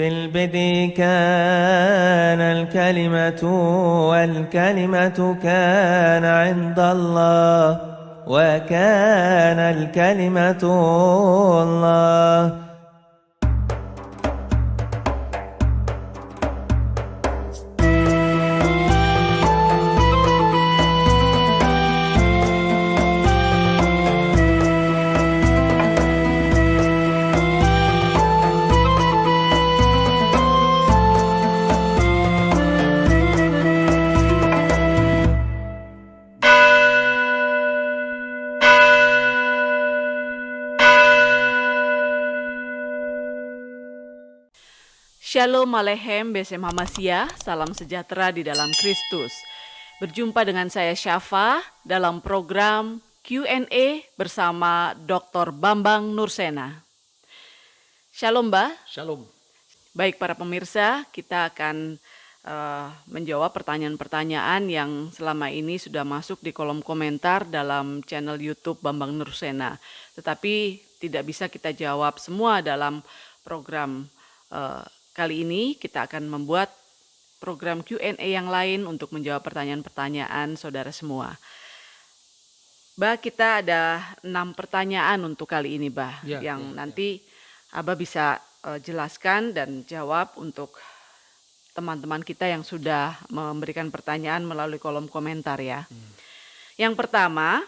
في البدء كان الكلمة والكلمة كان عند الله وكان الكلمة الله. Shalom Aleichem Besem Hamashiach, salam sejahtera di dalam Kristus. Berjumpa dengan saya Syafa dalam program Q&A bersama Dr. Bambang Nursena. Shalom Mbah. Shalom. Baik para pemirsa, kita akan menjawab pertanyaan-pertanyaan yang selama ini sudah masuk di kolom komentar dalam channel YouTube Bambang Nursena. Tetapi tidak bisa kita jawab semua dalam program kali ini. Kita akan membuat program Q&A yang lain untuk menjawab pertanyaan-pertanyaan saudara semua. Bah, kita ada 6 pertanyaan untuk kali ini, Bah, yang nanti Abah bisa jelaskan dan jawab untuk teman-teman kita yang sudah memberikan pertanyaan melalui kolom komentar ya. Yang pertama,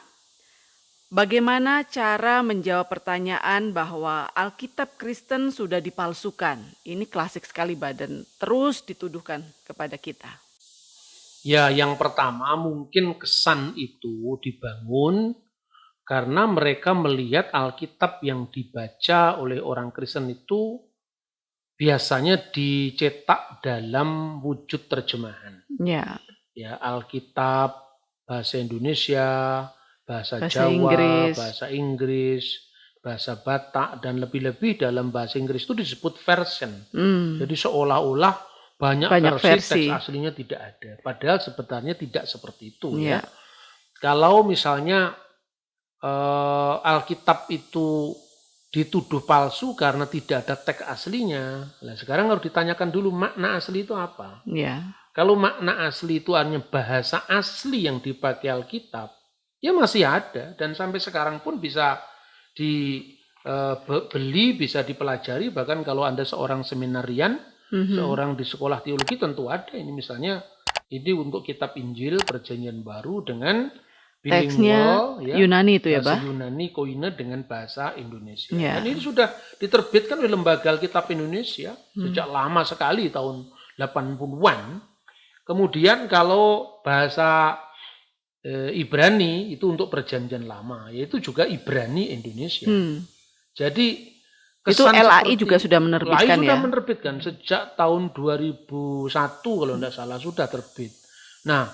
bagaimana cara menjawab pertanyaan bahwa Alkitab Kristen sudah dipalsukan? Ini klasik sekali, dan terus dituduhkan kepada kita. Ya, yang pertama mungkin kesan itu dibangun karena mereka melihat Alkitab yang dibaca oleh orang Kristen itu biasanya dicetak dalam wujud terjemahan. Ya. Ya, Alkitab bahasa Indonesia, bahasa Jawa, Inggris, bahasa Inggris, bahasa Batak, dan lebih-lebih dalam bahasa Inggris itu disebut version. Jadi seolah-olah banyak versi, teks aslinya tidak ada. Padahal sebenarnya tidak seperti itu. Ya. Kalau misalnya Alkitab itu dituduh palsu karena tidak ada teks aslinya, nah sekarang harus ditanyakan dulu makna asli itu apa. Kalau makna asli itu hanya bahasa asli yang dipakai Alkitab, ya masih ada dan sampai sekarang pun bisa dibeli, bisa dipelajari. Bahkan kalau Anda seorang seminarian, seorang di sekolah teologi tentu ada. Ini misalnya ini untuk kitab Injil Perjanjian Baru dengan bilingual, ya, Yunani itu ya, bahasa Bah? Yunani koine dengan bahasa Indonesia. Ya. Dan ini sudah diterbitkan oleh Lembaga Alkitab Indonesia sejak lama sekali, tahun 80-an. Kemudian kalau bahasa Ibrani itu untuk Perjanjian Lama, yaitu juga Ibrani Indonesia. Jadi itu LAI juga sudah menerbitkan LAI sudah menerbitkan sejak tahun 2001 kalau tidak salah sudah terbit. Nah,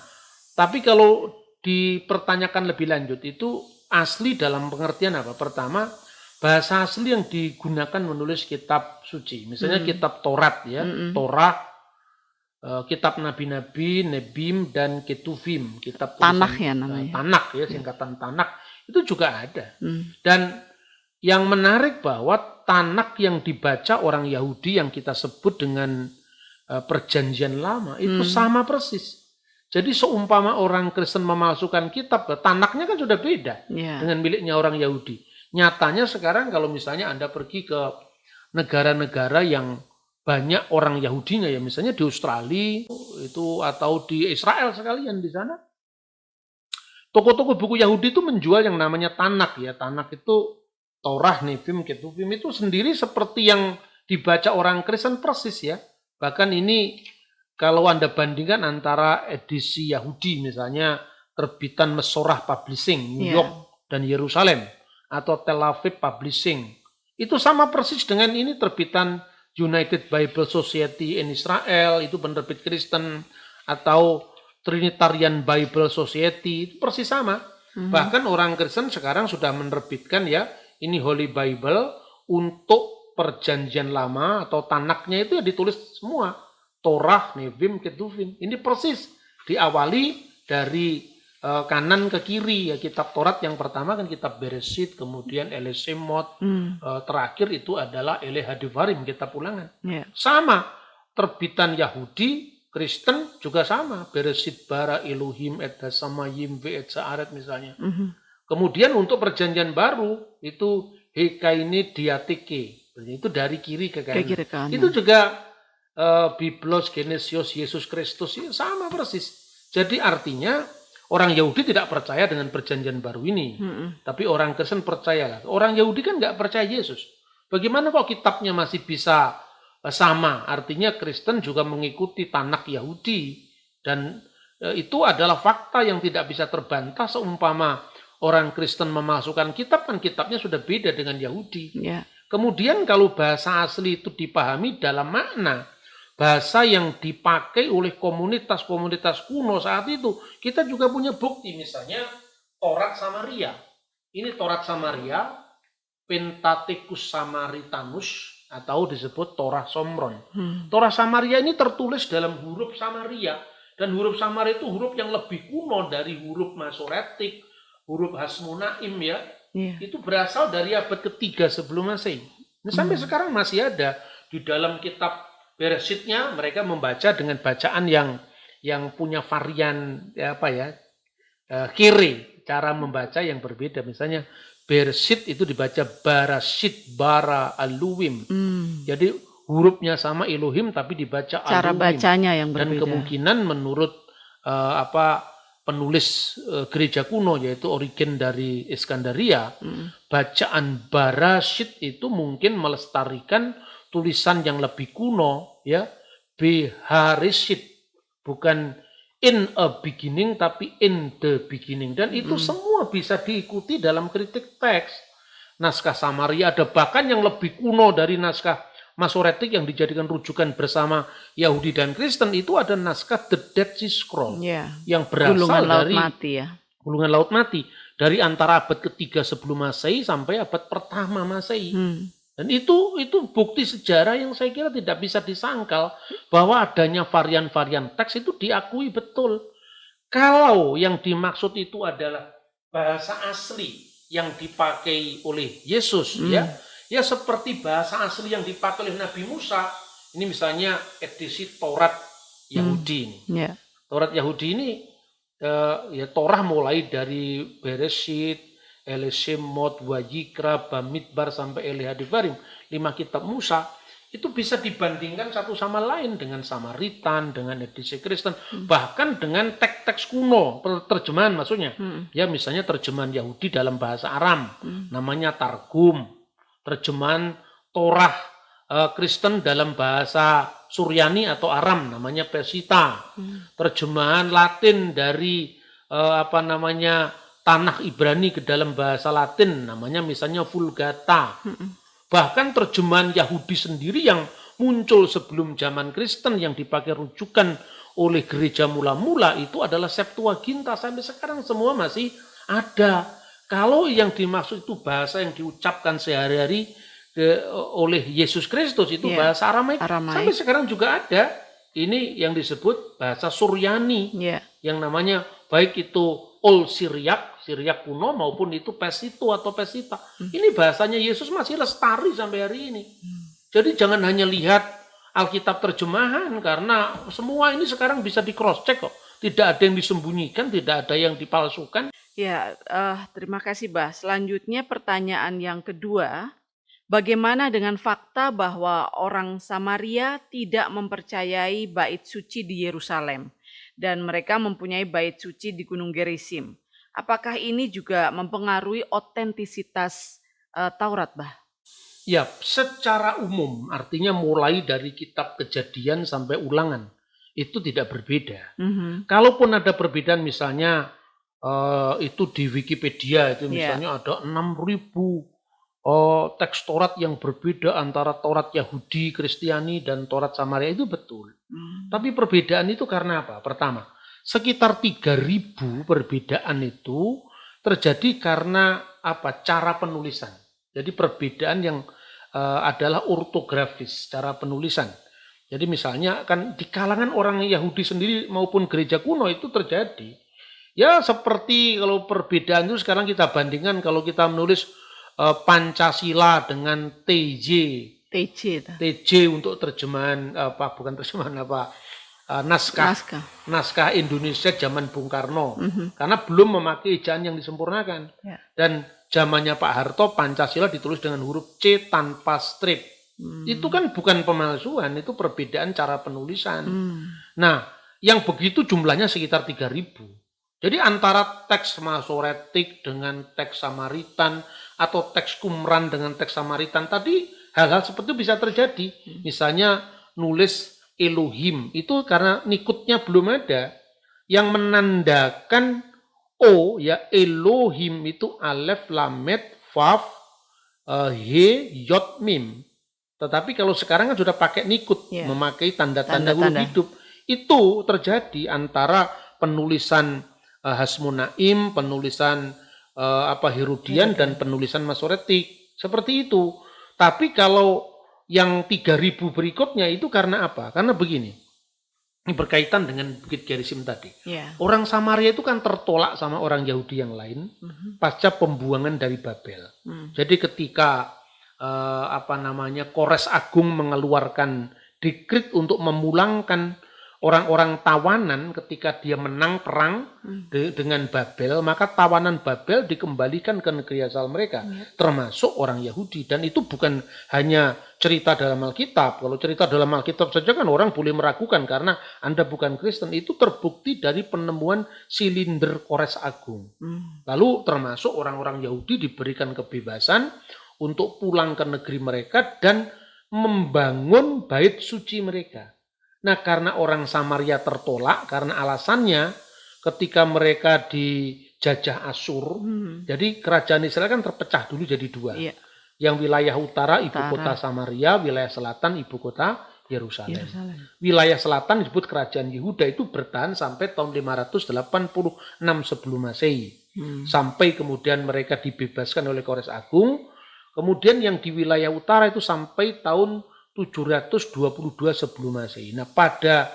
tapi kalau dipertanyakan lebih lanjut itu asli dalam pengertian apa? Pertama, bahasa asli yang digunakan menulis kitab suci. Misalnya kitab Taurat ya, Torah, kitab nabi-nabi, Nebim dan Ketuvim, kitab Tanakh ya namanya. Tanakh ya, singkatan Tanakh itu juga ada. Dan yang menarik bahwa Tanakh yang dibaca orang Yahudi yang kita sebut dengan Perjanjian Lama itu sama persis. Jadi seumpama orang Kristen memalsukan kitab, Tanakhnya kan sudah beda dengan miliknya orang Yahudi. Nyatanya sekarang kalau misalnya Anda pergi ke negara-negara yang banyak orang Yahudinya ya, misalnya di Australia itu atau di Israel sekalian di sana, toko-toko buku Yahudi itu menjual yang namanya Tanakh ya. Tanakh itu Torah, Nebim, Ketuvim itu sendiri seperti yang dibaca orang Kristen persis ya. Bahkan ini kalau Anda bandingkan antara edisi Yahudi misalnya terbitan Mesorah Publishing New York dan Yerusalem atau Tel Aviv Publishing, itu sama persis dengan ini terbitan United Bible Society in Israel, itu penerbit Kristen, atau Trinitarian Bible Society, itu persis sama. Bahkan orang Kristen sekarang sudah menerbitkan ya, ini Holy Bible untuk Perjanjian Lama atau Tanakhnya itu ya ditulis semua. Torah, Nebim, Ketuvim. Ini persis diawali dari kanan ke kiri ya. Kitab Taurat yang pertama kan kitab Bereshit, kemudian Ele Shemot, terakhir itu adalah Ele Hadivarim, kitab Ulangan. Sama, terbitan Yahudi, Kristen juga sama. Bereshit bara Elohim et Samayim ve et Saaret misalnya. Kemudian untuk perjanjian baru itu Hekaini Diatike, itu dari kiri ke kanan. Itu juga Biblos Genesios Yesus Kristus, sama persis. Jadi artinya orang Yahudi tidak percaya dengan perjanjian baru ini, tapi orang Kristen percaya. Orang Yahudi kan nggak percaya Yesus. Bagaimana kok kitabnya masih bisa sama? Artinya Kristen juga mengikuti Tanakh Yahudi, dan itu adalah fakta yang tidak bisa terbantah. Seumpama orang Kristen memasukkan kitab, kan kitabnya sudah beda dengan Yahudi. Kemudian kalau bahasa asli itu dipahami dalam makna bahasa yang dipakai oleh komunitas-komunitas kuno saat itu, kita juga punya bukti. Misalnya Taurat Samaria. Ini Taurat Samaria, Pentateuchus Samaritanus, atau disebut Torah Somron. Torah Samaria ini tertulis dalam huruf Samaria, dan huruf Samaria itu huruf yang lebih kuno dari huruf Masoretik, huruf Hasmonaim ya. Itu berasal dari abad ketiga sebelum Masehi. Nah, sampai sekarang masih ada di dalam kitab Bereshitnya, mereka membaca dengan bacaan yang punya varian kiri, cara membaca yang berbeda. Misalnya Bereshit itu dibaca Barashit, Bara, Aluwim. Jadi hurufnya sama Elohim tapi dibaca Aluwim. Cara bacanya yang berbeda. Dan kemungkinan menurut penulis gereja kuno, yaitu Origen dari Iskandaria, bacaan Barashit itu mungkin melestarikan tulisan yang lebih kuno, ya, Beharishit, bukan in a beginning tapi in the beginning. Dan itu semua bisa diikuti dalam kritik teks. Naskah Samaria ada bahkan yang lebih kuno dari naskah Masoretik yang dijadikan rujukan bersama Yahudi dan Kristen. Itu ada naskah The Dead Sea Scroll yang berasal dari Gulungan Laut Mati dari antara abad ketiga sebelum Masehi sampai abad pertama Masehi. Dan itu bukti sejarah yang saya kira tidak bisa disangkal, bahwa adanya varian-varian teks itu diakui betul. Kalau yang dimaksud itu adalah bahasa asli yang dipakai oleh Yesus, ya seperti bahasa asli yang dipakai oleh Nabi Musa. Ini misalnya edisi Taurat Yahudi ini. Taurat Yahudi ini ya Torah mulai dari Bereshit, Ele Shemot, Wayikra, Bamidbar sampai Ele Hadivarim, 5 kitab Musa, itu bisa dibandingkan satu sama lain dengan Samaritan, dengan edisi Kristen, bahkan dengan teks-teks kuno, terjemahan maksudnya. Ya misalnya terjemahan Yahudi dalam bahasa Aram, namanya Targum. Terjemahan Torah Kristen dalam bahasa Suryani atau Aram, namanya Pesita. Terjemahan Latin dari Tanakh Ibrani ke dalam bahasa Latin, namanya misalnya Vulgata. Bahkan terjemahan Yahudi sendiri yang muncul sebelum zaman Kristen yang dipakai rujukan oleh gereja mula-mula itu adalah Septuaginta. Sampai sekarang semua masih ada. Kalau yang dimaksud itu bahasa yang diucapkan sehari-hari oleh Yesus Kristus itu bahasa Aramaik. Sampai sekarang juga ada. Ini yang disebut bahasa Suryani, yang namanya baik itu Old Syriac kuno maupun itu Pesito atau Pesita. Ini bahasanya Yesus masih lestari sampai hari ini. Jadi jangan hanya lihat Alkitab terjemahan, karena semua ini sekarang bisa di cross check kok. Tidak ada yang disembunyikan, tidak ada yang dipalsukan. Ya, terima kasih Bah. Selanjutnya pertanyaan yang kedua, bagaimana dengan fakta bahwa orang Samaria tidak mempercayai bait suci di Yerusalem dan mereka mempunyai bait suci di Gunung Gerizim? Apakah ini juga mempengaruhi otentisitas Taurat, Bah? Ya, secara umum, artinya mulai dari kitab Kejadian sampai Ulangan, itu tidak berbeda. Kalaupun ada perbedaan, misalnya itu di Wikipedia, itu misalnya ada 6.000 teks Taurat yang berbeda antara Taurat Yahudi, Kristiani, dan Taurat Samaria, itu betul. Tapi perbedaan itu karena apa? Pertama, sekitar 3.000 perbedaan itu terjadi karena cara penulisan. Jadi perbedaan yang adalah ortografis, cara penulisan. Jadi misalnya kan di kalangan orang Yahudi sendiri maupun gereja kuno itu terjadi. Ya seperti kalau perbedaan itu sekarang kita bandingkan kalau kita menulis Pancasila dengan TJ untuk terjemahan bukan terjemahan naskah Indonesia zaman Bung Karno, karena belum memakai ejaan yang disempurnakan. Dan zamannya Pak Harto Pancasila ditulis dengan huruf C tanpa strip. Itu kan bukan pemalsuan, itu perbedaan cara penulisan. Nah, yang begitu jumlahnya sekitar 3.000. Jadi antara teks Masoretik dengan teks Samaritan atau teks Qumran dengan teks Samaritan tadi hal-hal seperti itu bisa terjadi. Misalnya nulis Elohim itu karena nikutnya belum ada yang menandakan O ya Elohim itu alef lamet vav he yod mim. Tetapi kalau sekarang kan sudah pakai nikut, memakai tanda-tanda huruf hidup. Itu terjadi antara penulisan Hasmonaim, penulisan Herodian dan penulisan Masoretik. Seperti itu. Tapi kalau yang 3.000 berikutnya itu karena apa? Karena begini. Ini berkaitan dengan Bukit Gerizim tadi. Orang Samaria itu kan tertolak sama orang Yahudi yang lain pasca pembuangan dari Babel. Jadi ketika Kores Agung mengeluarkan dekret untuk memulangkan orang-orang tawanan ketika dia menang perang dengan Babel, maka tawanan Babel dikembalikan ke negeri asal mereka, termasuk orang Yahudi. Dan itu bukan hanya cerita dalam Alkitab. Kalau cerita dalam Alkitab saja kan orang boleh meragukan karena Anda bukan Kristen. Itu terbukti dari penemuan silinder Kores Agung. Lalu termasuk orang-orang Yahudi diberikan kebebasan untuk pulang ke negeri mereka dan membangun bait suci mereka. Nah, karena orang Samaria tertolak, karena alasannya ketika mereka dijajah Asyur, jadi kerajaan Israel kan terpecah dulu jadi 2. Yang wilayah utara ibu kota Samaria, wilayah selatan ibu kota Yerusalem. Wilayah selatan disebut kerajaan Yehuda itu bertahan sampai tahun 586 sebelum Masehi. Sampai kemudian mereka dibebaskan oleh Kores Agung. Kemudian yang di wilayah utara itu sampai tahun 722 sebelum Masehi. Nah, pada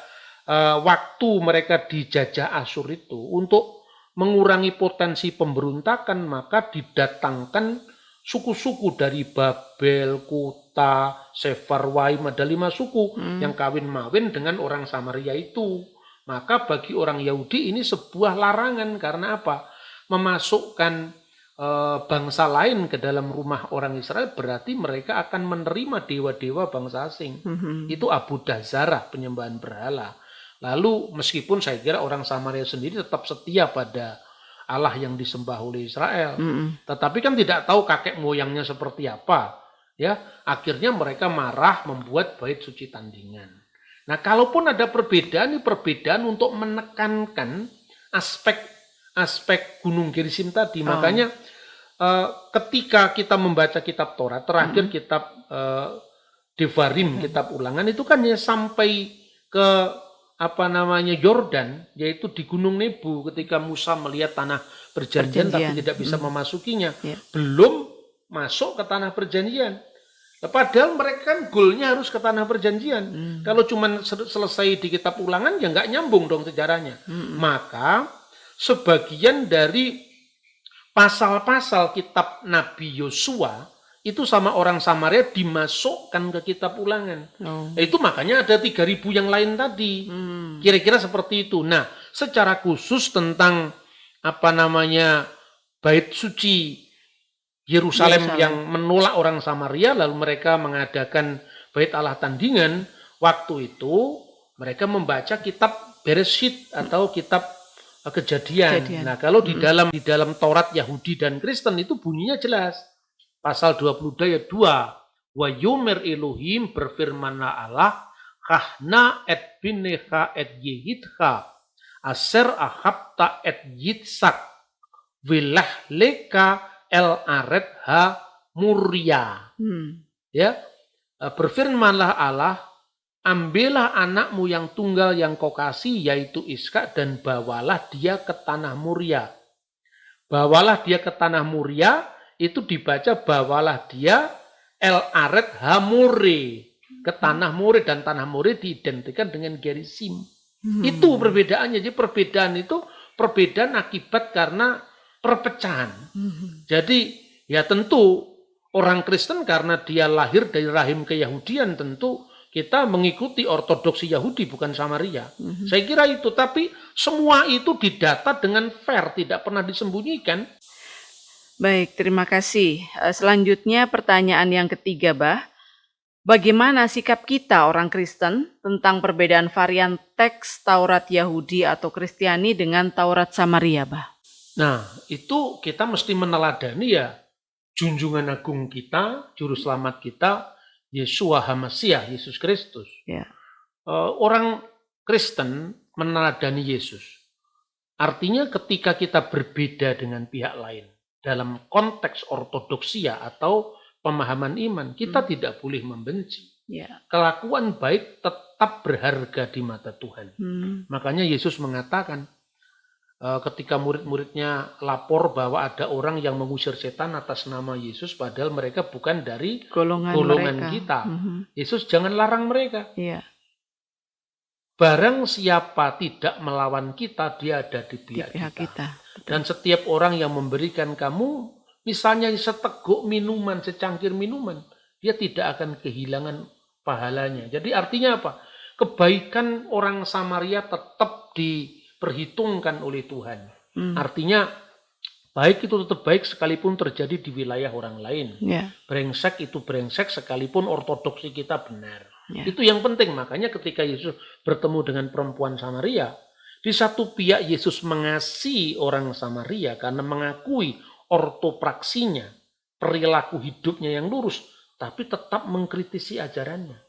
waktu mereka dijajah Asyur itu untuk mengurangi potensi pemberontakan, maka didatangkan suku-suku dari Babel, Kuta, Sefarwaim, ada 5 suku yang kawin-mawin dengan orang Samaria itu. Maka bagi orang Yahudi ini sebuah larangan karena apa? Memasukkan bangsa lain ke dalam rumah orang Israel berarti mereka akan menerima dewa-dewa bangsa asing. Itu Abu Dazarah, penyembahan berhala. Lalu meskipun saya kira orang Samaria sendiri tetap setia pada Allah yang disembah oleh Israel, tetapi kan tidak tahu kakek moyangnya seperti apa. Ya, akhirnya mereka marah membuat bait suci tandingan. Nah, kalaupun ada perbedaan, ini perbedaan untuk menekankan aspek Gunung Gerizim tadi. Makanya ketika kita membaca kitab Taurat, terakhir kitab Devarim, kitab Ulangan itu kan ya sampai ke Yordan, yaitu di Gunung Nebo ketika Musa melihat tanah perjanjian tapi tidak bisa memasukinya. Belum masuk ke tanah perjanjian. Padahal mereka kan goalnya harus ke tanah perjanjian. Kalau cuma selesai di kitab Ulangan ya nggak nyambung dong sejarahnya. Maka sebagian dari pasal-pasal kitab Nabi Yosua itu sama orang Samaria dimasukkan ke kitab Ulangan. Itu makanya ada 3.000 yang lain tadi. Kira-kira seperti itu. Nah, secara khusus tentang bait suci Yerusalem yang menolak orang Samaria, lalu mereka mengadakan bait Allah tandingan, waktu itu mereka membaca kitab Bereshit atau kitab Kejadian. Nah, kalau di dalam Taurat Yahudi dan Kristen itu bunyinya jelas. Pasal 22 ayat 2. Wa yomer Elohim, berfirmanlah Allah, kahna et binecha et yehidcha, aser ahabta et yitsak, wilah leka el aret ha muria. Ya, berfirmanlah Allah, ambillah anakmu yang tunggal yang kau kasih, yaitu Iskak, dan bawalah dia ke tanah Muria. Bawalah dia ke tanah Muria, itu dibaca bawalah dia El Aret Hamure, ke tanah More, dan tanah More diidentikan dengan Gerizim. Itu perbedaannya. Jadi perbedaan itu perbedaan akibat karena perpecahan. Jadi ya tentu orang Kristen karena dia lahir dari rahim keyahudian, tentu kita mengikuti ortodoksi Yahudi bukan Samaria. Saya kira itu, tapi semua itu didata dengan fair, tidak pernah disembunyikan. Baik, terima kasih. Selanjutnya pertanyaan yang ketiga, Bah. Bagaimana sikap kita orang Kristen tentang perbedaan varian teks Taurat Yahudi atau Kristiani dengan Taurat Samaria, Bah? Nah, itu kita mesti meneladani ya junjungan agung kita, juru selamat kita, Yeshua HaMasiah, Yesus Kristus. Ya. Orang Kristen meneladani Yesus. Artinya ketika kita berbeda dengan pihak lain dalam konteks ortodoksia atau pemahaman iman, kita tidak boleh membenci. Ya. Kelakuan baik tetap berharga di mata Tuhan. Makanya Yesus mengatakan, ketika murid-muridnya lapor bahwa ada orang yang mengusir setan atas nama Yesus, padahal mereka bukan dari golongan kita. Yesus jangan larang mereka. Ya. Barang siapa tidak melawan kita, dia ada di pihak kita. Dan setiap orang yang memberikan kamu, misalnya seteguk minuman, secangkir minuman, dia tidak akan kehilangan pahalanya. Jadi artinya apa? Kebaikan orang Samaria tetap diperhitungkan oleh Tuhan. Artinya baik itu tetap baik sekalipun terjadi di wilayah orang lain. Yeah. Brengsek itu brengsek sekalipun ortodoksi kita benar. Yeah. Itu yang penting. Makanya ketika Yesus bertemu dengan perempuan Samaria, di satu pihak Yesus mengasihi orang Samaria karena mengakui ortopraksinya, perilaku hidupnya yang lurus, tapi tetap mengkritisi ajarannya.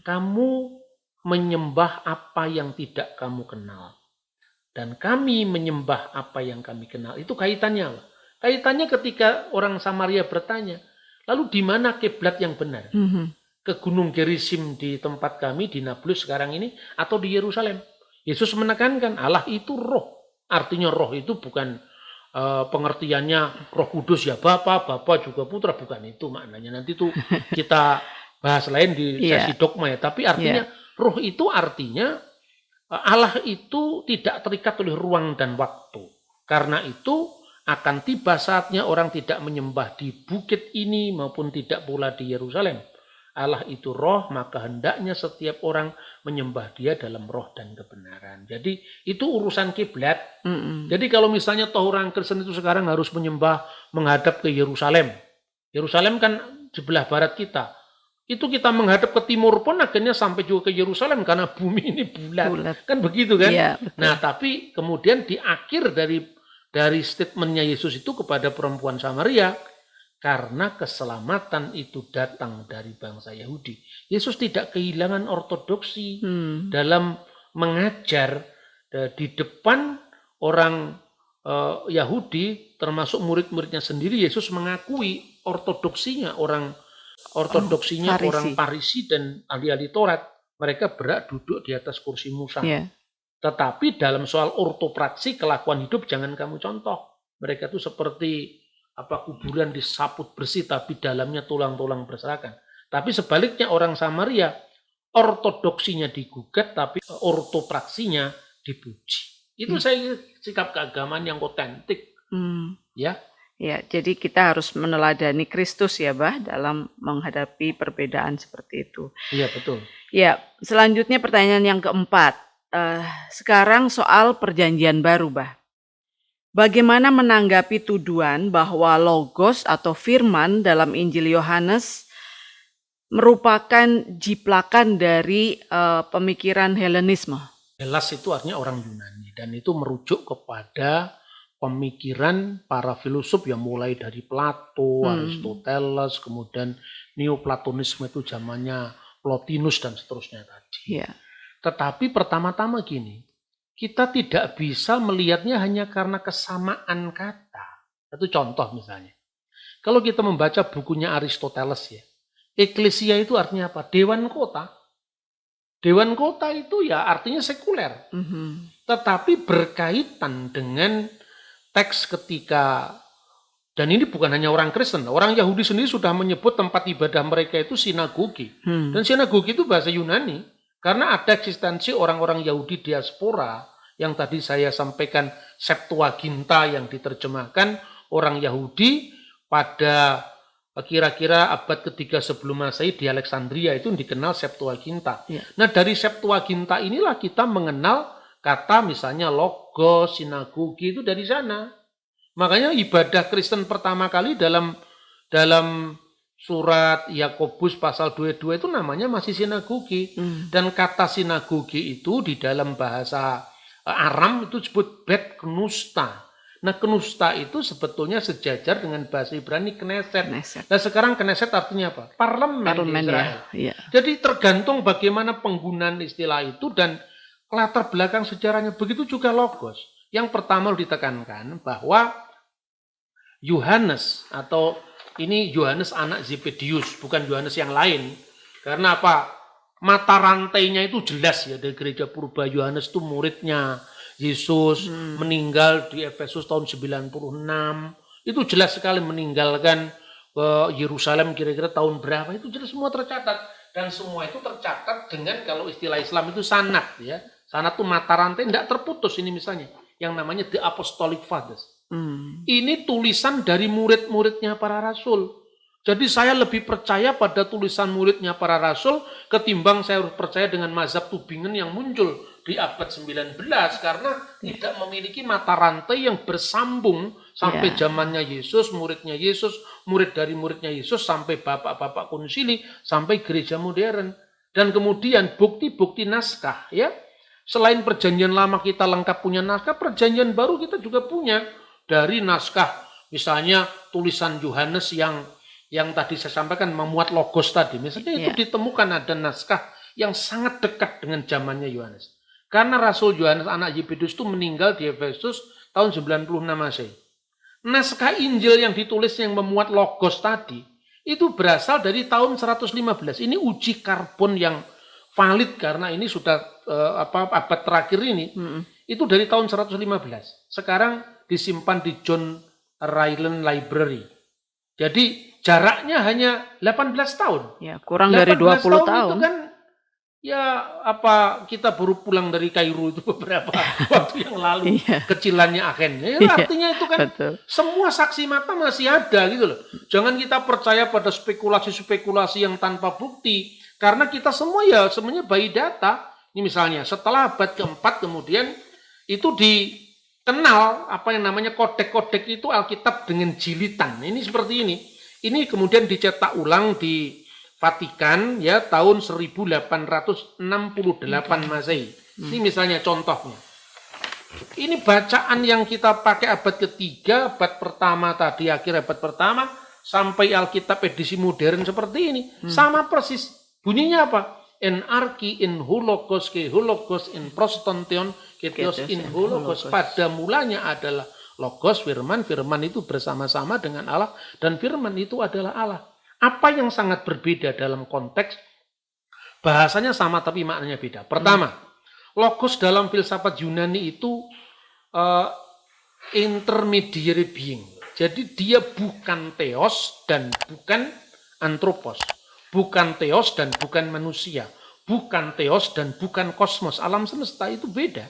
Kamu menyembah apa yang tidak kamu kenal. Dan kami menyembah apa yang kami kenal. Itu kaitannya. Kaitannya ketika orang Samaria bertanya, lalu di mana kiblat yang benar? Ke Gunung Gerizim di tempat kami, di Nablus sekarang ini, atau di Yerusalem? Yesus menekankan Allah itu roh. Artinya roh itu bukan pengertiannya Roh Kudus ya Bapa juga Putra, bukan itu maknanya. Nanti tuh kita bahas lain di sesi dogma ya. Tapi artinya roh itu artinya Allah itu tidak terikat oleh ruang dan waktu. Karena itu akan tiba saatnya orang tidak menyembah di bukit ini maupun tidak pula di Yerusalem. Allah itu roh, maka hendaknya setiap orang menyembah dia dalam roh dan kebenaran. Jadi itu urusan kiblat. Jadi kalau misalnya toh orang Kristen itu sekarang harus menyembah menghadap ke Yerusalem. Yerusalem kan sebelah barat kita. Itu kita menghadap ke timur pun akhirnya sampai juga ke Yerusalem karena bumi ini bulat. Kan begitu kan? Ya, nah tapi kemudian di akhir dari statementnya Yesus itu kepada perempuan Samaria, karena keselamatan itu datang dari bangsa Yahudi. Yesus tidak kehilangan ortodoksi dalam mengajar di depan orang Yahudi, termasuk murid-muridnya sendiri. Yesus mengakui ortodoksinya orang Farisi dan ahli-ahli Taurat. Mereka berhak duduk di atas kursi Musa. Yeah. Tetapi dalam soal ortopraksi, kelakuan hidup jangan kamu contoh. Mereka itu seperti kuburan disaput bersih tapi dalamnya tulang-tulang berserakan. Tapi sebaliknya orang Samaria ortodoksinya digugat tapi ortopraksinya dipuji. Itu saya sikap keagamaan yang otentik. Ya. Ya, jadi kita harus meneladani Kristus ya, Bah, dalam menghadapi perbedaan seperti itu. Iya, betul. Ya, selanjutnya pertanyaan yang keempat. Sekarang soal perjanjian baru, Bah. Bagaimana menanggapi tuduhan bahwa logos atau firman dalam Injil Yohanes merupakan jiplakan dari pemikiran Helenisme? Helas itu artinya orang Yunani dan itu merujuk kepada pemikiran para filosof yang mulai dari Plato, Aristoteles, kemudian Neoplatonisme itu zamannya Plotinus dan seterusnya tadi. Yeah. Tetapi pertama-tama gini, kita tidak bisa melihatnya hanya karena kesamaan kata. Satu contoh misalnya. Kalau kita membaca bukunya Aristoteles ya. Eklesia itu artinya apa? Dewan kota. Dewan kota itu ya artinya sekuler. Tetapi berkaitan dengan teks ketika, dan ini bukan hanya orang Kristen. Orang Yahudi sendiri sudah menyebut tempat ibadah mereka itu sinagogi. Dan sinagogi itu bahasa Yunani. Karena ada eksistensi orang-orang Yahudi diaspora yang tadi saya sampaikan Septuaginta yang diterjemahkan orang Yahudi pada kira-kira abad ketiga sebelum Masehi di Alexandria itu dikenal Septuaginta. Ya. Nah dari Septuaginta inilah kita mengenal kata misalnya logos, sinagogi itu dari sana. Makanya ibadah Kristen pertama kali dalam surat Yakobus pasal 22 itu namanya masih sinagogi. Dan kata sinagogi itu di dalam bahasa Aram itu disebut bet knusta. Nah knusta itu sebetulnya sejajar dengan bahasa Ibrani kneset. Nah sekarang kneset artinya apa? Parlemen di Israel. Ya. Jadi tergantung bagaimana penggunaan istilah itu dan latar belakang sejarahnya. Begitu juga logos. Yang pertama ditekankan bahwa Yohanes atau ini Yohanes anak Zebedius, bukan Yohanes yang lain. Karena apa? Mata rantainya itu jelas ya dari gereja purba. Yohanes itu muridnya Yesus, meninggal di Efesus tahun 96. Itu jelas sekali meninggalkan Yerusalem kira-kira tahun berapa. Itu jelas semua tercatat. Dan semua itu tercatat dengan kalau istilah Islam itu sanad ya. Sanad itu mata rantai tidak terputus ini misalnya. Yang namanya The Apostolic Fathers. Ini tulisan dari murid-muridnya para rasul. Jadi saya lebih percaya pada tulisan muridnya para rasul ketimbang saya harus percaya dengan mazhab Tübingen yang muncul di abad 19 karena tidak memiliki mata rantai yang bersambung sampai zamannya Yesus, muridnya Yesus, murid dari muridnya Yesus sampai bapak-bapak konsili sampai gereja modern. Dan kemudian bukti-bukti naskah ya. Selain perjanjian lama kita lengkap punya naskah, perjanjian baru kita juga punya. Dari naskah, misalnya tulisan Yohanes yang tadi saya sampaikan memuat logos tadi. Misalnya itu ditemukan ada naskah yang sangat dekat dengan zamannya Yohanes. Karena Rasul Yohanes anak Zebedius itu meninggal di Efesus tahun 96 Masehi. Naskah Injil yang ditulis yang memuat logos tadi, itu berasal dari tahun 115. Ini uji karbon yang valid karena ini sudah abad terakhir ini. Itu dari tahun 115. Sekarang disimpan di John Ryland Library. Jadi jaraknya hanya 18 tahun. Ya, kurang dari 20 tahun. Itu kan ya apa kita baru pulang dari Kairo itu beberapa waktu yang lalu. Kecilannya akhirnya. Artinya itu kan semua saksi mata masih ada gitu loh. Jangan kita percaya pada spekulasi-spekulasi yang tanpa bukti. Karena kita semua ya semuanya by data. Ini misalnya setelah abad keempat kemudian itu dikenal apa yang namanya kodek-kodek itu Alkitab dengan jilitan. Ini seperti ini. Ini kemudian dicetak ulang di Vatikan ya tahun 1868 Masehi. Ini misalnya contohnya. Ini bacaan yang kita pakai abad ketiga, abad pertama tadi, akhir abad pertama sampai Alkitab edisi modern seperti ini. Sama persis. Bunyinya apa? En arki in hologos ke hologos in prostantion ketos in hologos. Pada mulanya adalah logos firman, firman itu bersama-sama dengan Allah dan firman itu adalah Allah. Apa yang sangat berbeda dalam konteks bahasanya sama tapi maknanya beda. Pertama, logos dalam filsafat Yunani itu intermediary being. Jadi dia bukan theos dan bukan anthropos. Bukan theos dan bukan manusia. Bukan theos dan bukan kosmos. Alam semesta itu beda.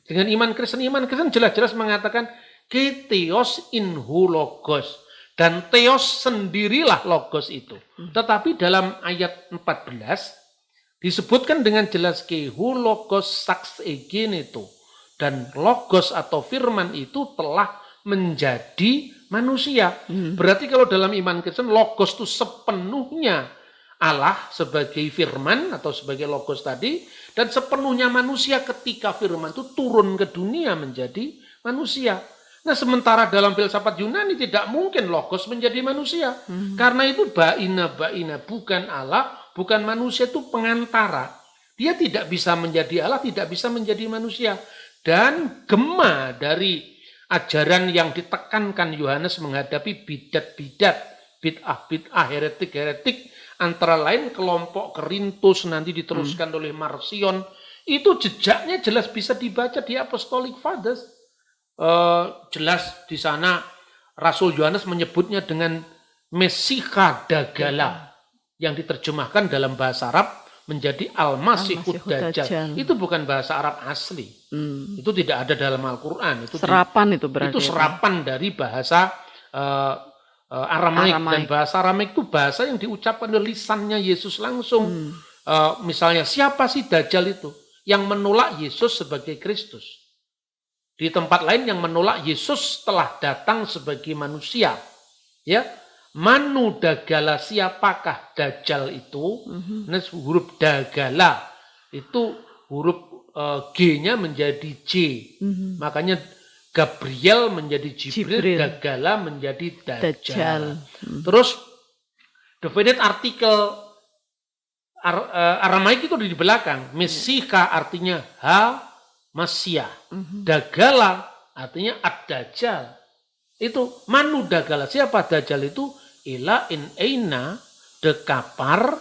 Dengan iman Kristen jelas-jelas mengatakan ke theos in ho logos. Dan theos sendirilah logos itu. Tetapi dalam ayat 14 disebutkan dengan jelas ke ho logos sax egeneto. Dan logos atau firman itu telah menjadi manusia. Berarti kalau dalam iman Kristen logos itu sepenuhnya Allah sebagai firman atau sebagai logos tadi dan sepenuhnya manusia ketika firman itu turun ke dunia menjadi manusia. Nah sementara dalam filsafat Yunani tidak mungkin logos menjadi manusia. Karena itu baina bukan Allah, bukan manusia, itu pengantara. Dia tidak bisa menjadi Allah, tidak bisa menjadi manusia. Dan gema dari ajaran yang ditekankan Yohanes menghadapi bidat-bidat, bid'ah, heretik, antara lain kelompok Kerintus nanti diteruskan oleh Marcion, itu jejaknya jelas bisa dibaca di Apostolic Fathers. Jelas di sana Rasul Yohanes menyebutnya dengan Mesicha Dagala yang diterjemahkan dalam bahasa Arab menjadi Al-Masihud Dajjal. Dajjal. Itu bukan bahasa Arab asli. Itu tidak ada dalam Al-Quran. Itu Serapan itu berarti. Itu serapan dari bahasa Aramaik. Dan bahasa Aramaik itu bahasa yang diucapkan oleh lisannya Yesus langsung. Misalnya, siapa sih Dajjal itu? Yang menolak Yesus sebagai Kristus. Di tempat lain yang menolak Yesus telah datang sebagai manusia. Ya, Manu dagala, siapakah Dajjal itu? Nah, huruf dagala itu huruf G-nya menjadi J. Makanya Gabriel menjadi Jibril. Dagala menjadi Dajjal. Terus definite artikel Aramaik itu di belakang. Mesika artinya Masia. Dagala artinya Ad-Dajjal. Itu Manu dagala, siapa Dajjal itu? Ila in aina dekapar,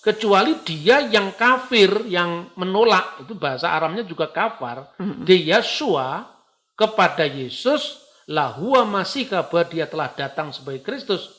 kecuali dia yang kafir, yang menolak, itu bahasa Aramnya juga kafar, de Yeshua, kepada Yesus, lahua masih kabar dia telah datang sebagai Kristus,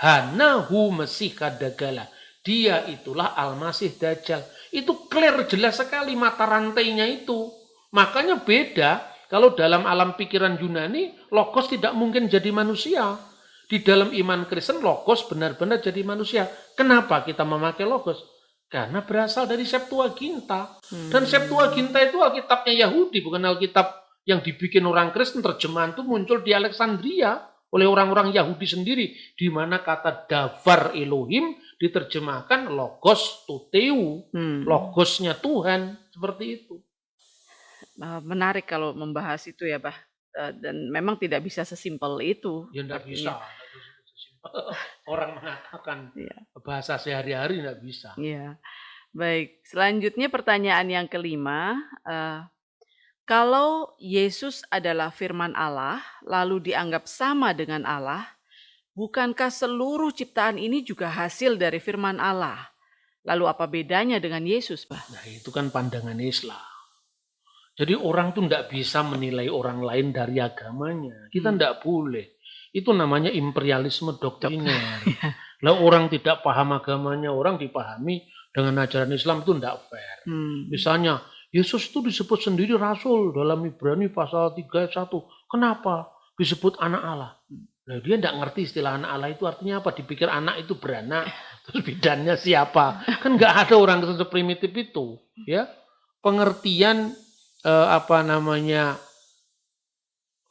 hanahu masih kadagala, dia itulah Al-Masih Dajjal. Itu clear, jelas sekali mata rantainya itu. Makanya beda. Kalau dalam alam pikiran Yunani, Logos tidak mungkin jadi manusia. Di dalam iman Kristen, Logos benar-benar jadi manusia. Kenapa kita memakai Logos? Karena berasal dari Septuaginta. Dan Septuaginta itu Alkitabnya Yahudi, bukan Alkitab yang dibikin orang Kristen. Terjemahan itu muncul di Alexandria oleh orang-orang Yahudi sendiri. Di mana kata Davar Elohim diterjemahkan Logos Tuteu. Logosnya Tuhan. Seperti itu. Menarik kalau membahas itu ya, Bah. Dan memang tidak bisa sesimpel itu. Ya tidak bisa. Orang mengatakan bahasa sehari-hari tidak bisa. Ya. Baik, selanjutnya pertanyaan yang kelima. Kalau Yesus adalah firman Allah, lalu dianggap sama dengan Allah, bukankah seluruh ciptaan ini juga hasil dari firman Allah? Lalu apa bedanya dengan Yesus, Bah? Nah, itu kan pandangan Islam. Jadi orang tuh tidak bisa menilai orang lain dari agamanya. Kita tidak boleh. Itu namanya imperialisme doktriner. Lah orang tidak paham agamanya, orang dipahami dengan ajaran Islam itu tidak fair. Misalnya, Yesus itu disebut sendiri Rasul dalam Ibrani pasal 3 ayat 1. Kenapa? Disebut anak Allah. Nah, dia tidak ngerti istilah anak Allah itu artinya apa. Dipikir anak itu beranak. Terus bidannya siapa? Kan nggak ada orang seprimitif itu. Ya, pengertian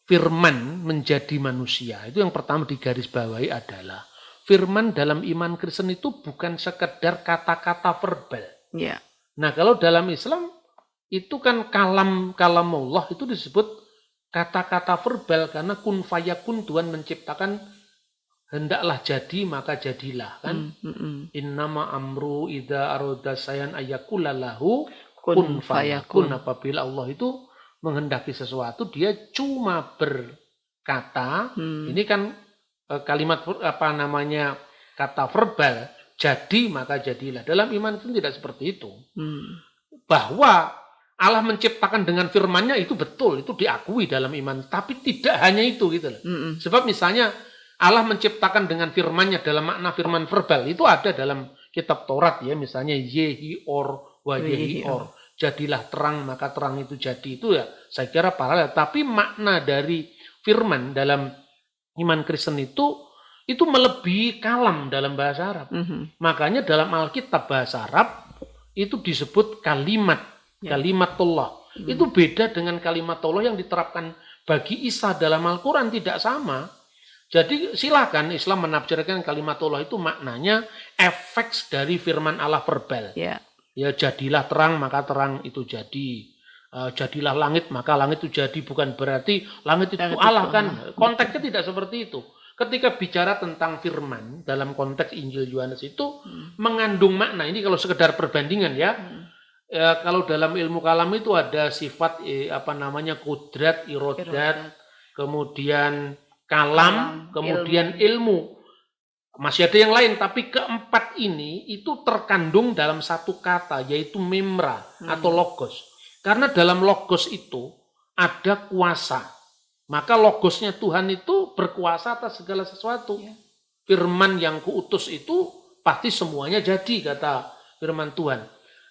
firman menjadi manusia. Itu yang pertama digarisbawahi adalah firman dalam iman Kristen itu bukan sekedar kata-kata verbal. Ya. Nah, kalau dalam Islam itu kan kalam Allah itu disebut kata-kata verbal karena kun fayakun, Tuhan menciptakan hendaklah jadi maka jadilah kan. Innama amru idza arada sayan ayakula lahu kun fayakun. Apabila Allah itu menghendaki sesuatu, dia cuma berkata, ini kan kalimat kata verbal, jadi maka jadilah. Dalam iman itu tidak seperti itu. Bahwa Allah menciptakan dengan firman-Nya itu betul, itu diakui dalam iman. Tapi tidak hanya itu gitu loh. Sebab misalnya Allah menciptakan dengan firman-Nya dalam makna firman verbal, itu ada dalam kitab Taurat ya, misalnya yehi or wa yehi or. Jadilah terang maka terang itu jadi, itu ya saya kira paralel. Tapi makna dari firman dalam iman Kristen itu melebihi kalam dalam bahasa Arab. Makanya dalam Alkitab bahasa Arab itu disebut kalimatullah. Itu beda dengan kalimatullah yang diterapkan bagi Isa dalam Al-Quran, tidak sama. Jadi silakan Islam menafsirkan kalimatullah itu maknanya efek dari firman Allah verbal. Ya jadilah terang maka terang itu jadi. Jadilah langit maka langit itu jadi. Bukan berarti langit itu Allah kan. Konteksnya tidak seperti itu. Ketika bicara tentang firman dalam konteks Injil Yohanes itu mengandung makna. Ini kalau sekedar perbandingan ya. Kalau dalam ilmu kalam itu ada sifat kudrat, irodat, kemudian kalam, kemudian ilmu. Masih ada yang lain, tapi keempat ini itu terkandung dalam satu kata, yaitu memra atau logos. Karena dalam logos itu ada kuasa. Maka logosnya Tuhan itu berkuasa atas segala sesuatu. Firman yang kuutus itu pasti semuanya jadi, kata firman Tuhan.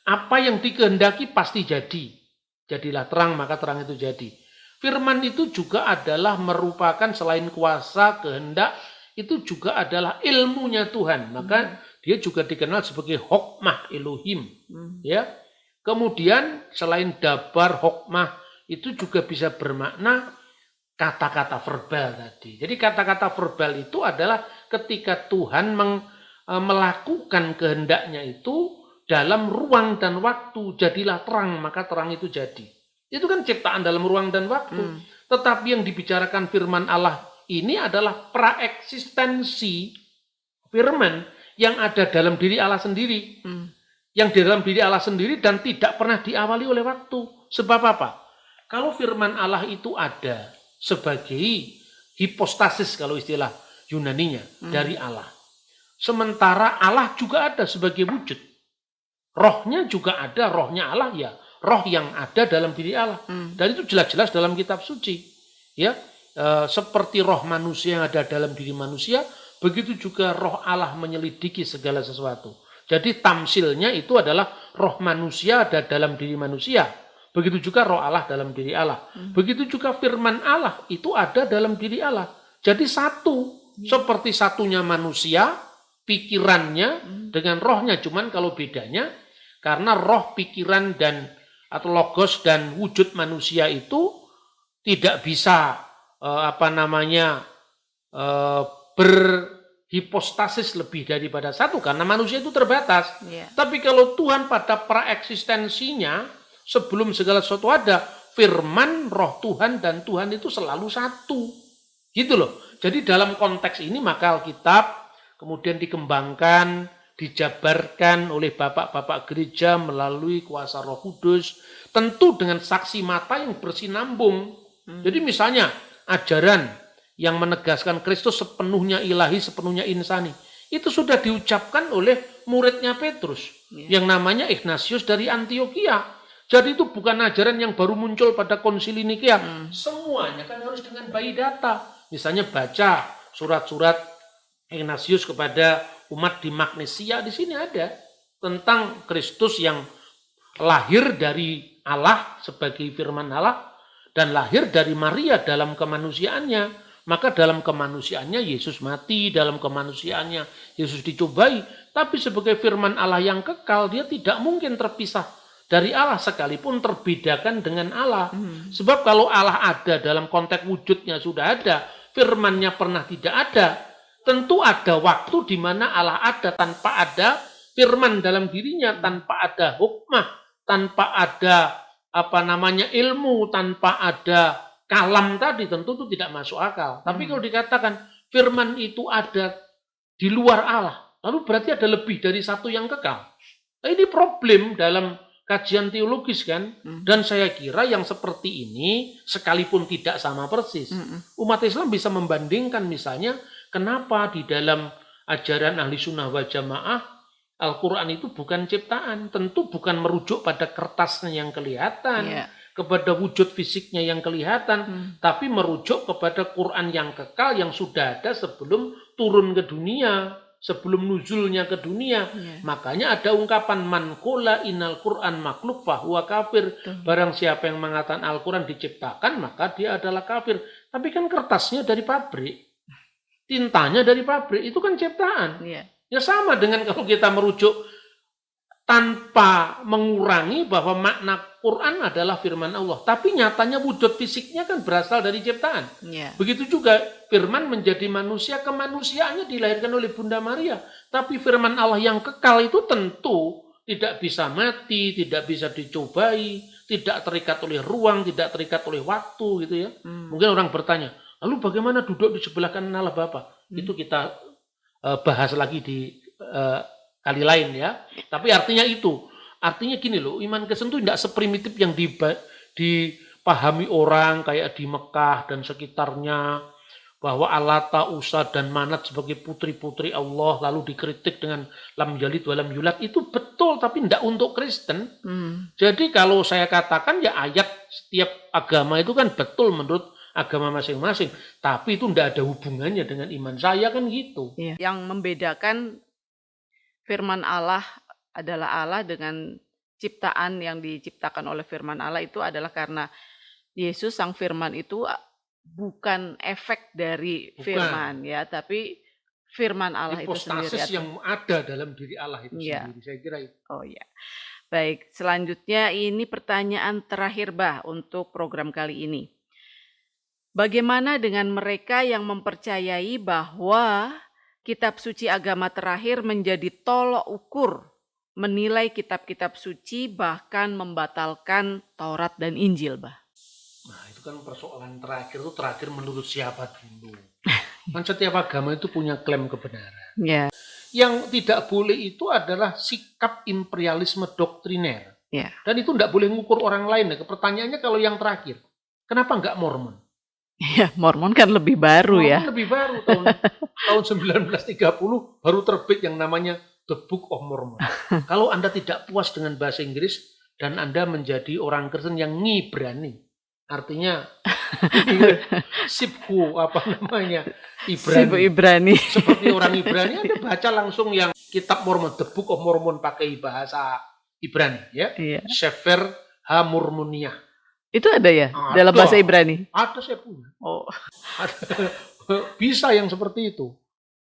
Apa yang dikehendaki pasti jadi. Jadilah terang, maka terang itu jadi. Firman itu juga adalah merupakan selain kuasa, kehendak, itu juga adalah ilmunya Tuhan. Maka dia juga dikenal sebagai hokmah Elohim. Ya. Kemudian selain dabar, hokmah, itu juga bisa bermakna kata-kata verbal tadi. Jadi kata-kata verbal itu adalah ketika Tuhan melakukan kehendaknya itu dalam ruang dan waktu. Jadilah terang, maka terang itu jadi. Itu kan ciptaan dalam ruang dan waktu. Tetapi yang dibicarakan firman Allah ini adalah praeksistensi firman yang ada dalam diri Allah sendiri. Yang di dalam diri Allah sendiri dan tidak pernah diawali oleh waktu. Sebab apa? Kalau firman Allah itu ada sebagai hipostasis kalau istilah Yunaninya dari Allah. Sementara Allah juga ada sebagai wujud. Rohnya juga ada, rohnya Allah ya. Roh yang ada dalam diri Allah. Dan itu jelas-jelas dalam kitab suci. Ya, seperti roh manusia yang ada dalam diri manusia, begitu juga roh Allah menyelidiki segala sesuatu. Jadi tamsilnya itu adalah roh manusia ada dalam diri manusia. Begitu juga roh Allah dalam diri Allah. Begitu juga firman Allah itu ada dalam diri Allah. Jadi satu. Seperti satunya manusia, pikirannya dengan rohnya. Cuman kalau bedanya, karena roh, pikiran, atau logos dan wujud manusia itu tidak bisa berhipostasis lebih daripada satu. Karena manusia itu terbatas. Tapi kalau Tuhan pada praeksistensinya, sebelum segala sesuatu ada, firman, roh Tuhan, dan Tuhan itu selalu satu. Gitu loh. Jadi dalam konteks ini maka Alkitab kemudian dikembangkan, dijabarkan oleh bapak-bapak gereja melalui kuasa Roh Kudus, tentu dengan saksi mata yang bersinambung. Jadi misalnya ajaran yang menegaskan Kristus sepenuhnya ilahi, sepenuhnya insani, itu sudah diucapkan oleh muridnya Petrus, yang namanya Ignatius dari Antioquia. Jadi itu bukan ajaran yang baru muncul pada konsili Nikea. Semuanya kan harus dengan by data. Misalnya baca surat-surat Ignatius kepada umat di Magnesia, di sini ada tentang Kristus yang lahir dari Allah sebagai firman Allah dan lahir dari Maria dalam kemanusiaannya. Maka dalam kemanusiaannya Yesus mati, dalam kemanusiaannya Yesus dicobai, tapi sebagai firman Allah yang kekal dia tidak mungkin terpisah dari Allah sekalipun terbedakan dengan Allah. Sebab kalau Allah ada dalam konteks wujudnya sudah ada, firman-Nya pernah tidak ada, tentu ada waktu di mana Allah ada tanpa ada firman dalam dirinya, tanpa ada hukmah, tanpa ada ilmu, tanpa ada kalam tadi, tentu itu tidak masuk akal. Tapi kalau dikatakan firman itu ada di luar Allah, lalu berarti ada lebih dari satu yang kekal. Nah, ini problem dalam kajian teologis kan, dan saya kira yang seperti ini sekalipun tidak sama persis, umat Islam bisa membandingkan misalnya kenapa di dalam ajaran ahli sunnah wal jamaah Al-Quran itu bukan ciptaan, tentu bukan merujuk pada kertasnya yang kelihatan, kepada wujud fisiknya yang kelihatan, tapi merujuk kepada Quran yang kekal yang sudah ada sebelum turun ke dunia, sebelum nuzulnya ke dunia. Makanya ada ungkapan man qala innal Qur'an makhluk fahuwa kafir. Barang siapa yang mengatakan Al-Quran diciptakan, maka dia adalah kafir. Tapi kan kertasnya dari pabrik, tintanya dari pabrik, itu kan ciptaan. Ya sama dengan kalau kita merujuk tanpa mengurangi bahwa makna Quran adalah firman Allah. Tapi nyatanya wujud fisiknya kan berasal dari ciptaan. Begitu juga firman menjadi manusia, kemanusiaannya dilahirkan oleh Bunda Maria. Tapi firman Allah yang kekal itu tentu tidak bisa mati, tidak bisa dicobai, tidak terikat oleh ruang, tidak terikat oleh waktu gitu ya. Mungkin orang bertanya, lalu bagaimana duduk di sebelah kanan Allah Bapa? Itu kita bahas lagi di kali lain ya. Tapi artinya gini loh, iman Kristen itu tidak seprimitif yang dipahami orang kayak di Mekah dan sekitarnya, bahwa Allata, Usa dan Manat sebagai putri-putri Allah lalu dikritik dengan lam yalid wa lam yulad. Itu betul, tapi tidak untuk Kristen. Jadi kalau saya katakan ya ayat setiap agama itu kan betul menurut agama masing-masing, tapi itu tidak ada hubungannya dengan iman saya kan gitu. Yang membedakan firman Allah adalah Allah dengan ciptaan yang diciptakan oleh firman Allah itu adalah karena Yesus sang firman itu bukan efek dari Bukan. firman ya, tapi firman Allah itu sendiri. Hipostasis yang ada dalam diri Allah itu Ya. sendiri. Saya kira itu. Oh ya. Baik, selanjutnya ini pertanyaan terakhir Bah untuk program kali ini. Bagaimana dengan mereka yang mempercayai bahwa kitab suci agama terakhir menjadi tolok ukur menilai kitab-kitab suci bahkan membatalkan Taurat dan Injil, Bah? Nah, itu kan persoalan terakhir itu terakhir menurut siapa dulu. Kan setiap agama itu punya klaim kebenaran. Ya. Yang tidak boleh itu adalah sikap imperialisme doktriner. Ya. Dan itu tidak boleh ngukur orang lain. Nah, pertanyaannya kalau yang terakhir, kenapa nggak Mormon? Ya, Mormon kan lebih baru Mormon ya. lebih baru, tahun 1930 baru terbit yang namanya The Book of Mormon. Kalau Anda tidak puas dengan bahasa Inggris dan Anda menjadi orang Kristen yang ngibrani, artinya Sibku apa namanya? Ibrani. Seperti orang Ibrani, Anda baca langsung yang kitab Mormon, The Book of Mormon pakai bahasa Ibrani, ya. Iya. Sefer HaMormonia. Itu ada ya Ada. dalam bahasa Ibrani? Ada, saya punya. Oh. Bisa yang seperti itu.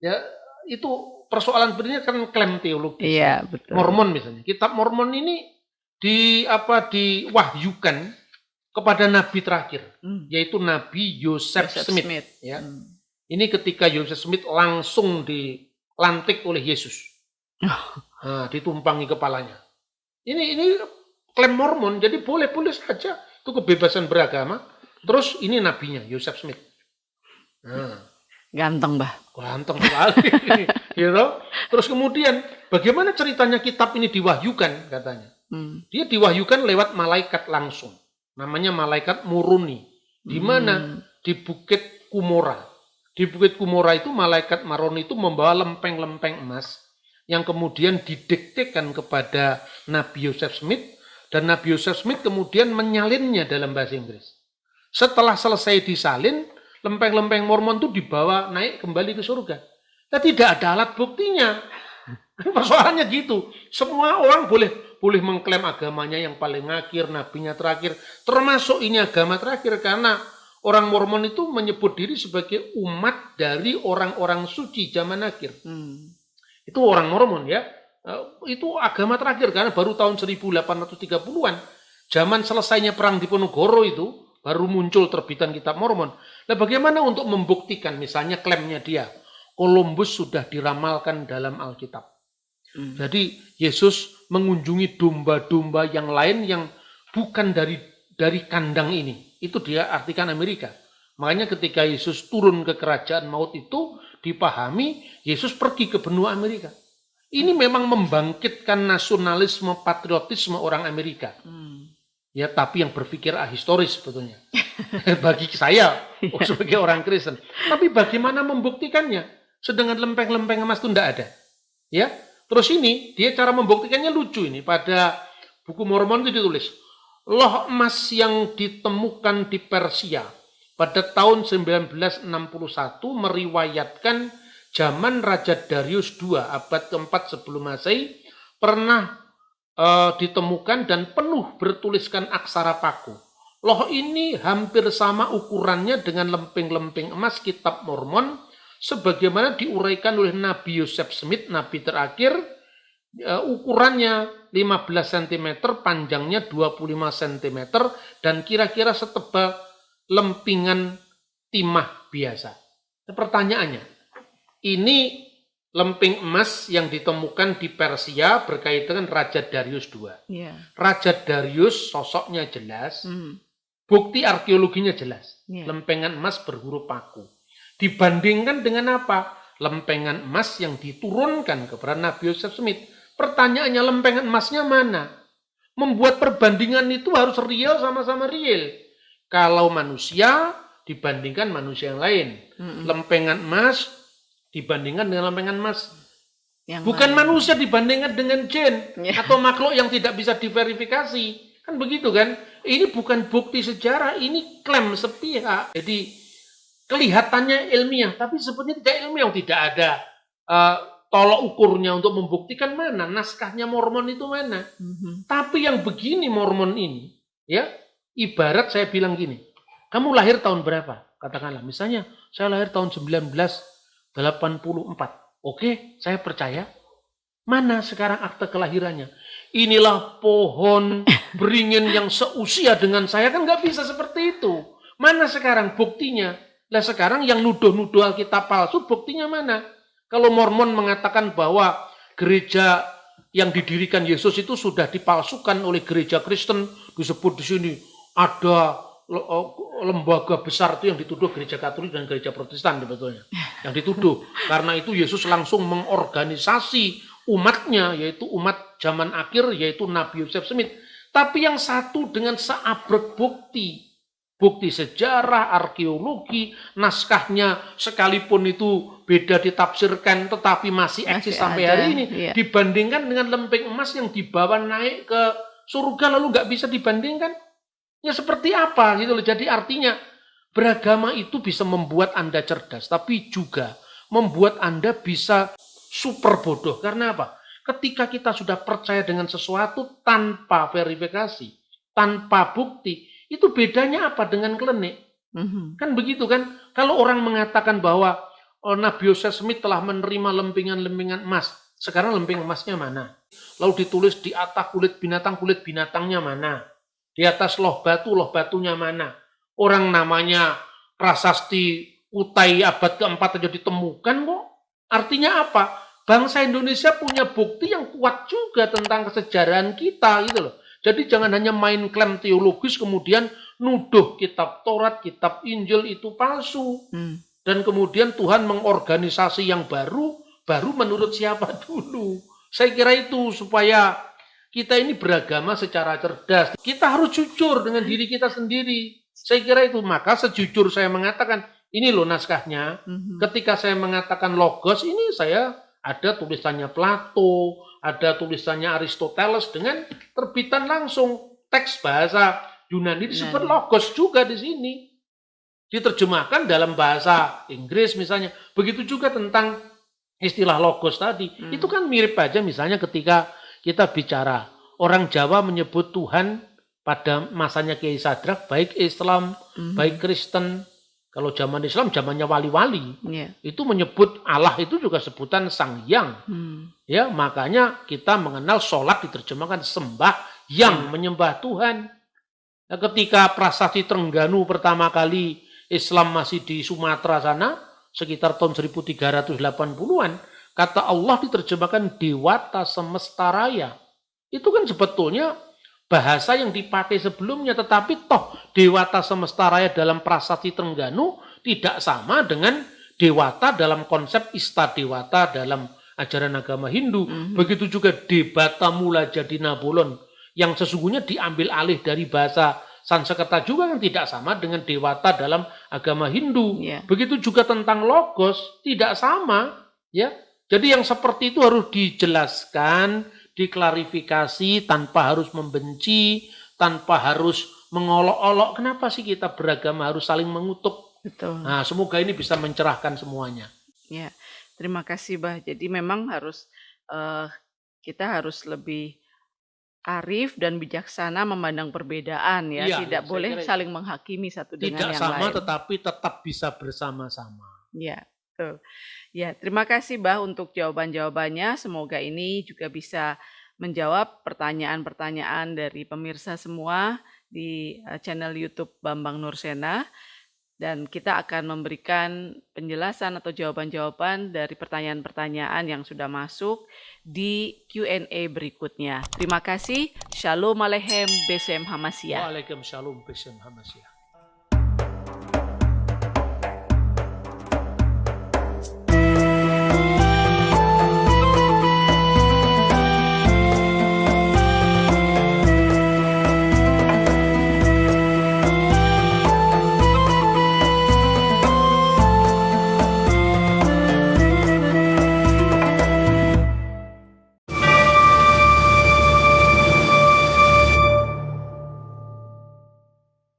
Ya, itu persoalan sebenarnya kan klaim teologis. Iya, betul. Mormon misalnya. Kitab Mormon ini diwahyukan kepada nabi terakhir, yaitu Nabi Joseph Smith. Ya. Ini ketika Joseph Smith langsung dilantik oleh Yesus. Nah, ditumpangi kepalanya. Ini klaim Mormon, jadi boleh-boleh saja. Itu kebebasan beragama. Terus ini nabinya, Joseph Smith. Nah, Ganteng, Bah. ganteng sekali. Gitu. Terus kemudian, bagaimana ceritanya kitab ini diwahyukan, katanya. Dia diwahyukan lewat malaikat langsung. Namanya malaikat Moroni. Di mana? Di Bukit Kumora. Di Bukit Kumora itu malaikat Moroni itu membawa lempeng-lempeng emas yang kemudian didiktekan kepada Nabi Joseph Smith, dan Nabi Joseph Smith kemudian menyalinnya dalam bahasa Inggris. Setelah selesai disalin, lempeng-lempeng Mormon itu dibawa naik kembali ke surga. Nah, tidak ada alat buktinya. Persoalannya gitu. Semua orang boleh mengklaim agamanya yang paling akhir, nabinya terakhir. Termasuk ini agama terakhir karena orang Mormon itu menyebut diri sebagai umat dari orang-orang suci zaman akhir. Itu orang Mormon ya. Itu agama terakhir karena baru tahun 1830-an. Zaman selesainya Perang Diponegoro itu baru muncul terbitan kitab Mormon. Nah, bagaimana untuk membuktikan misalnya klaimnya dia? Columbus sudah diramalkan dalam Alkitab. Jadi Yesus mengunjungi domba-domba yang lain yang bukan dari kandang ini. Itu dia artikan Amerika. Makanya ketika Yesus turun ke kerajaan maut itu dipahami Yesus pergi ke benua Amerika. Ini memang membangkitkan nasionalisme, patriotisme orang Amerika. Ya, tapi yang berpikir ahistoris sebetulnya. Bagi saya sebagai orang Kristen. Tapi bagaimana membuktikannya? Sedangkan lempeng-lempeng emas itu tidak ada. Ya. Terus ini, dia cara membuktikannya lucu ini. Pada buku Mormon itu ditulis, loh emas yang ditemukan di Persia pada tahun 1961 meriwayatkan zaman Raja Darius II abad keempat sebelum Masehi pernah ditemukan dan penuh bertuliskan aksara paku. Loh ini hampir sama ukurannya dengan lempeng-lempeng emas kitab Mormon sebagaimana diuraikan oleh Nabi Joseph Smith, nabi terakhir. Ukurannya 15 cm, panjangnya 25 cm, dan kira-kira setebal lempingan timah biasa. Pertanyaannya, ini lemping emas yang ditemukan di Persia berkaitan dengan Raja Darius II. Raja Darius sosoknya jelas, bukti arkeologinya jelas. Lempengan emas berhuruf paku. Dibandingkan dengan apa? Lempengan emas yang diturunkan kepada Nabi Joseph Smith. Pertanyaannya, lempengan emasnya mana? Membuat perbandingan itu harus real sama-sama real. Kalau manusia dibandingkan manusia yang lain. Lempengan emas dibandingkan dengan lempengan emas. Bukan manusia dibandingkan dengan jin atau makhluk yang tidak bisa diverifikasi. Kan begitu kan? Ini bukan bukti sejarah, ini klaim sepihak. Jadi kelihatannya ilmiah, tapi sebenarnya tidak ilmiah. Tidak ada tolok ukurnya untuk membuktikan mana, naskahnya Mormon itu mana. Tapi yang begini Mormon ini, ya, ibarat saya bilang gini, kamu lahir tahun berapa? Katakanlah, misalnya saya lahir tahun 1984. Oke, saya percaya. Mana sekarang akte kelahirannya? Inilah pohon beringin yang seusia dengan saya, kan nggak bisa seperti itu. Mana sekarang buktinya? Lah sekarang yang nuduh-nuduh Alkitab palsu, buktinya mana? Kalau Mormon mengatakan bahwa gereja yang didirikan Yesus itu sudah dipalsukan oleh gereja Kristen, disebut di sini ada lembaga besar itu yang dituduh gereja Katolik dan gereja Protestan sebetulnya. Yang dituduh. Karena itu Yesus langsung mengorganisasi umatnya, yaitu umat zaman akhir, yaitu Nabi Joseph Smith. Tapi yang satu dengan seabrek bukti. Bukti sejarah, arkeologi, naskahnya sekalipun itu beda ditafsirkan tetapi masih eksis sampai hari ini. Iya. Dibandingkan dengan lempeng emas yang dibawa naik ke surga lalu nggak bisa dibandingkan. Ya seperti apa gitu loh. Jadi artinya beragama itu bisa membuat Anda cerdas, tapi juga membuat Anda bisa super bodoh. Karena apa? Ketika kita sudah percaya dengan sesuatu tanpa verifikasi, tanpa bukti, itu bedanya apa dengan klenik? Kan begitu kan? Kalau orang mengatakan bahwa Nabi Joseph Smith telah menerima lempengan-lempengan emas, sekarang lempeng emasnya mana? Lalu ditulis di atas kulit binatangnya mana? Di atas loh batunya mana? Orang namanya prasasti Kutai abad keempat aja ditemukan kok. Artinya apa? Bangsa Indonesia punya bukti yang kuat juga tentang kesejarahan kita gitu loh. Jadi jangan hanya main klaim teologis kemudian nuduh kitab Taurat, kitab Injil itu palsu. Dan kemudian Tuhan mengorganisasi yang baru menurut siapa dulu. Saya kira itu supaya kita ini beragama secara cerdas. Kita harus jujur dengan diri kita sendiri. Saya kira itu. Maka sejujur saya mengatakan, ini loh naskahnya. Ketika saya mengatakan logos, ini saya ada tulisannya Plato, ada tulisannya Aristoteles dengan terbitan langsung. Teks bahasa Yunani disebut logos juga di sini. Diterjemahkan dalam bahasa Inggris misalnya. Begitu juga tentang istilah logos tadi. Itu kan mirip aja misalnya ketika kita bicara, orang Jawa menyebut Tuhan pada masanya Kiai Sadrak, baik Islam, baik Kristen. Kalau zaman Islam, zamannya wali-wali, itu menyebut Allah itu juga sebutan Sang Hyang. Ya, makanya kita mengenal sholat diterjemahkan sembah yang menyembah Tuhan. Nah, ketika prasasti Trengganu pertama kali Islam masih di Sumatera sana, sekitar tahun 1380-an, kata Allah diterjemahkan Dewata Semesta Raya. Itu kan sebetulnya bahasa yang dipakai sebelumnya, tetapi toh Dewata Semesta Raya dalam prasasti Trengganu tidak sama dengan Dewata dalam konsep Istadewata dalam ajaran agama Hindu. Begitu juga Debata Mula Jadi Nabolon yang sesungguhnya diambil alih dari bahasa Sanskerta juga yang tidak sama dengan Dewata dalam agama Hindu. Begitu juga tentang logos tidak sama, ya. Jadi yang seperti itu harus dijelaskan, diklarifikasi tanpa harus membenci, tanpa harus mengolok-olok. Kenapa sih kita beragama harus saling mengutuk? Betul. Nah, semoga ini bisa mencerahkan semuanya. Ya, terima kasih, Bah. Jadi memang harus kita harus lebih arif dan bijaksana memandang perbedaan ya. Tidak boleh saling menghakimi satu dengan yang lain. Tidak sama tetapi tetap bisa bersama-sama. Ya, betul. Ya, terima kasih Bah untuk jawaban-jawabannya. Semoga ini juga bisa menjawab pertanyaan-pertanyaan dari pemirsa semua di channel YouTube Bambang Nursena. Dan kita akan memberikan penjelasan atau jawaban-jawaban dari pertanyaan-pertanyaan yang sudah masuk di Q&A berikutnya. Terima kasih. Shalom Aleichem Besem Hamashiach. Waalaikumsalam Besem Hamashiach.